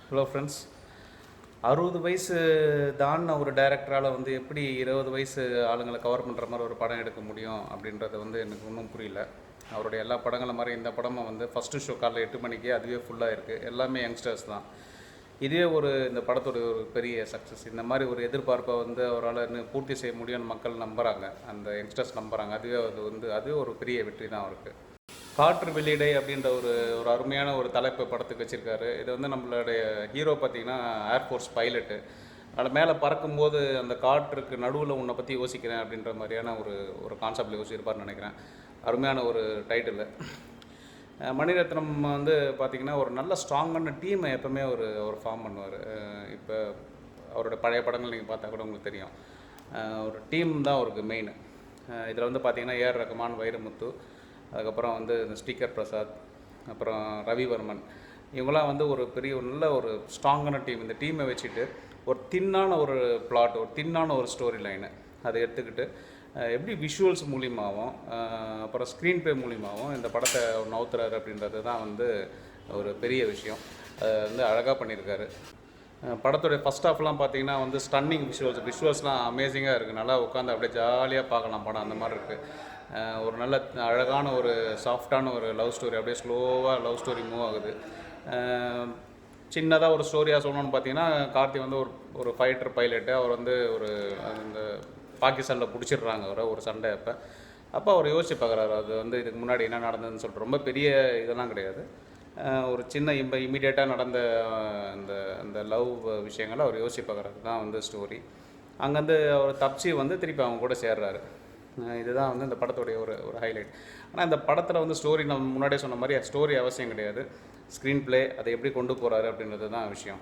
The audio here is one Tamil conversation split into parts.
Hello friends. 60 வயசு தாண்டின ஒரு டைரக்டரால் வந்து எப்படி 20 வயசு ஆளுங்களை கவர் பண்ணுற மாதிரி ஒரு படம் எடுக்க முடியும் அப்படின்றது வந்து எனக்கு இன்னும் புரியல. அவருடைய எல்லா படங்களும் மாதிரி இந்த படமும் வந்து ஃபஸ்ட்டு ஷோ காலைல 8 மணிக்கே அதுவே ஃபுல்லாக இருக்குது. எல்லாமே யங்ஸ்டர்ஸ் தான். இதுவே ஒரு படத்தோட ஒரு பெரிய சக்ஸஸ். இந்த மாதிரி ஒரு எதிர்பார்ப்பை வந்து அவரால் இன்னும் பூர்த்தி செய்ய முடியும்னு மக்கள் நம்புகிறாங்க, அந்த யங்ஸ்டர்ஸ் நம்புகிறாங்க. அதுவே ஒரு பெரிய வெற்றி தான் அவருக்கு. காற்று வெளியிடை அப்படின்ற ஒரு ஒரு அருமையான ஒரு தலைப்பு படத்துக்கு வச்சுருக்காரு. இது வந்து நம்மளுடைய ஹீரோ பார்த்திங்கன்னா ஏர்ஃபோர்ஸ் பைலட்டு. அதில் மேலே பறக்கும்போது அந்த காற்றுக்கு நடுவில் உன்னை பற்றி யோசிக்கிறேன் அப்படின்ற மாதிரியான ஒரு ஒரு கான்செப்டில் யோசிச்சிருப்பார்னு நினைக்கிறேன். அருமையான ஒரு டைட்டில். மணிரத்னம் வந்து பார்த்திங்கன்னா ஒரு நல்ல ஸ்ட்ராங்கான டீமை எப்போவுமே ஒரு ஃபார்ம் பண்ணுவார். இப்போ அவரோட பழைய படங்கள் நீங்கள் பார்த்தா கூட உங்களுக்கு தெரியும். ஒரு டீம் தான் அவருக்கு மெயின். இதில் வந்து பார்த்திங்கன்னா ஏஆர் ரகுமான், வைரமுத்து, அதுக்கப்புறம் வந்து இந்த ஸ்ரீகர் பிரசாத், அப்புறம் ரவிவர்மன், இவங்களாம் வந்து ஒரு நல்ல ஒரு ஸ்ட்ராங்கான டீம். இந்த டீமை வச்சுட்டு ஒரு தின்னான ஒரு பிளாட், ஒரு தின்னான ஒரு ஸ்டோரி லைனு அதை எடுத்துக்கிட்டு எப்படி விஷுவல்ஸ் மூலியமாகவும் அப்புறம் ஸ்க்ரீன் ப்ளே மூலியமாகவும் இந்த படத்தை நவுத்துறாரு அப்படின்றது தான் வந்து ஒரு பெரிய விஷயம். அதை வந்து அழகாக பண்ணியிருக்காரு. படத்துடைய ஃபஸ்ட் ஹாஃப்லாம் பார்த்திங்கன்னா வந்து ஸ்டன்னிங் விஷுவல்ஸ்லாம் அமேசிங்காக இருக்குது. நல்லா உட்காந்து அப்படியே ஜாலியாக பார்க்கலாம் படம். அந்த மாதிரி இருக்குது. ஒரு நல்ல அழகான ஒரு சாஃப்டான ஒரு லவ் ஸ்டோரி, அப்படியே ஸ்லோவாக லவ் ஸ்டோரி மூவ் ஆகுது. சின்னதாக ஒரு ஸ்டோரியாக சொல்லணும்னு பார்த்தீங்கன்னா, கார்த்தி வந்து ஒரு ஃபைட்டர் பைலட்டு. அவர் வந்து அந்த பாகிஸ்தானில் பிடிச்சிடுறாங்க அவரை ஒரு சண்டை. அப்போ அவர் யோசிச்சு பார்க்குறாரு, அது வந்து இதுக்கு முன்னாடி என்ன நடந்ததுன்னு சொல்லிட்டு. ரொம்ப பெரிய இதெல்லாம் கிடையாது, ஒரு சின்ன இமீடியட்டாக நடந்த அந்த லவ் விஷயங்களை அவர் யோசிச்சு பார்க்குறது தான் வந்து ஸ்டோரி. அங்கேருந்து அவர் தப்பிச்சு வந்து திருப்பி அவங்க கூட சேர்றாரு. இதுதான் வந்து இந்த படத்துடைய ஒரு ஹைலைட். ஆனால் இந்த படத்தில் வந்து ஸ்டோரி, நம்ம முன்னாடியே சொன்ன மாதிரி ஸ்டோரி அவசியம் கிடையாது. ஸ்க்ரீன் ப்ளே அதை எப்படி கொண்டு போகிறாரு அப்படின்றது தான் விஷயம்.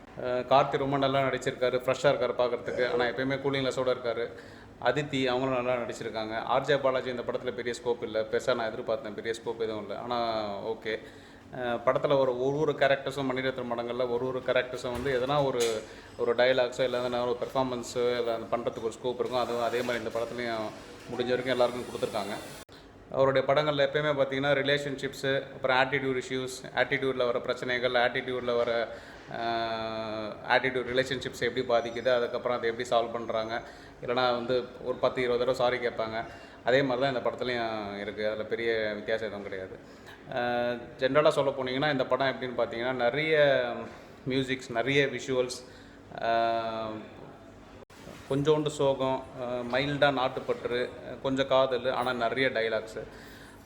கார்த்தி ரொம்ப நல்லா நடிச்சிருக்காரு, ஃப்ரெஷ்ஷாக இருக்கார் பார்க்குறதுக்கு. ஆனால் எப்போயுமே கூலிங் லெஸோடு இருக்கார். அதித்தி அவங்களும் நல்லா நடிச்சிருக்காங்க. ஆர்ஜே பாலாஜி இந்த படத்தில் பெரிய ஸ்கோப் இல்லை, பெருசாக நான் எதிர்பார்த்தேன். பெரிய ஸ்கோப் எதுவும் இல்லை. ஆனால் ஓகே, படத்தில் ஒரு கேரக்டர்ஸும் மணிரத்னம் படங்களில் ஒரு கேரக்டர்ஸும் வந்து எதனா ஒரு டைலாக்ஸோ இல்லை எதனா ஒரு பெர்ஃபார்மன்ஸோ இல்லை அந்த பண்ணுறதுக்கு ஒரு ஸ்கோப் இருக்கும். அதுவும் அதே மாதிரி இந்த படத்துலையும் முடிஞ்ச வரைக்கும் எல்லாருக்கும் கொடுத்துருக்காங்க. அவருடைய படங்களில் எப்போயுமே பார்த்திங்கன்னா ரிலேஷன்ஷிப்ஸு, அப்புறம் ஆட்டிடியூடில் வர பிரச்சனைகள், ஆட்டிடியூட் ரிலேஷன்ஷிப்ஸ் எப்படி பாதிக்குது, அதுக்கப்புறம் அதை எப்படி சால்வ் பண்ணுறாங்க, இல்லைனா வந்து ஒரு 10-20 தடவை சாரி கேட்பாங்க. அதே மாதிரி தான் இந்த படத்துலையும் இருக்குது. அதில் பெரிய வித்தியாசம் எதுவும் கிடையாது. ஜென்ரலாக சொல்ல போனீங்கன்னா இந்த படம் எப்படின்னு பார்த்தீங்கன்னா, நிறைய மியூசிக்ஸ், நிறைய விஷுவல்ஸ், கொஞ்சோண்டு சோகம், மைல்டாக நாட்டுப்பற்று, கொஞ்சம் காதல், ஆனால் நிறைய டைலாக்ஸு.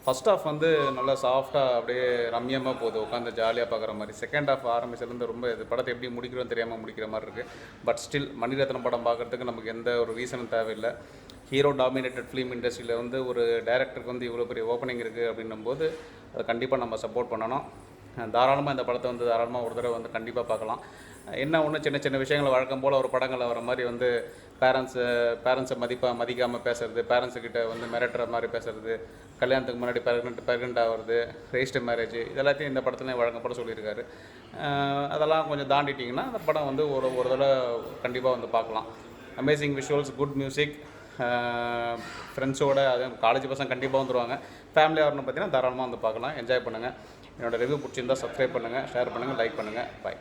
ஃபஸ்ட் ஹாஃப் வந்து நல்லா சாஃப்டாக அப்படியே ரம்யமாக போகுது, உட்காந்து ஜாலியாக பார்க்குற மாதிரி. செகண்ட் ஹாஃப் ஆரம்பிச்சிலேருந்து ரொம்ப இது படத்தை எப்படி முடிக்கிறோன்னு தெரியாமல் முடிக்கிற மாதிரி இருக்குது. பட் ஸ்டில் மணிரத்னம் படம் பார்க்குறதுக்கு நமக்கு எந்த ஒரு ரீசனும் தேவையில்லை. ஹீரோ டாமினேட்டட் ஃபிலிம் இண்டஸ்ட்ரியில் வந்து ஒரு டைரக்டருக்கு வந்து இவ்வளோ பெரிய ஓப்பனிங் இருக்குது அப்படின்னும்போது அதை கண்டிப்பாக நம்ம சப்போர்ட் பண்ணணும். தாராளமாக இந்த படத்தை வந்து தாராளமாக ஒரு தடவை வந்து கண்டிப்பாக பார்க்கலாம். என்ன ஒன்று சின்ன சின்ன விஷயங்களை வழக்கம் போல் ஒரு படங்களில் வர மாதிரி வந்து பேரண்ட்ஸை மதிக்காமல் பேசுகிறது, பேரண்ட்ஸுக்கிட்ட வந்து மிரட்டுற மாதிரி பேசுகிறது, கல்யாணத்துக்கு முன்னாடி ப்ரெக்னென்ட் ஆகிறது, ரெஜிஸ்டர் மேரேஜ், இதெல்லாத்தையும் இந்த படத்துலேயும் வழக்கம் போல் சொல்லியிருக்காரு. அதெல்லாம் கொஞ்சம் தாண்டிட்டிங்கன்னா அந்த படம் வந்து ஒரு தடவை கண்டிப்பாக வந்து பார்க்கலாம். அமேசிங் விஷுவல்ஸ், குட் மியூசிக், ஃப்ரெண்ட்ஸோடு, அது காலேஜ் பசங்க கண்டிப்பாக வந்துடுவாங்க. ஃபேமிலியாக வரணும் பார்த்தீங்கன்னா தாராளமாக வந்து பார்க்கலாம், என்ஜாய் பண்ணுங்கள். என்னோடய ரிவ்யூ பிடிச்சிருந்தால் சப்ஸ்கிரைப் பண்ணுங்கள், ஷேர் பண்ணுங்கள், லைக் பண்ணுங்கள். பாய்.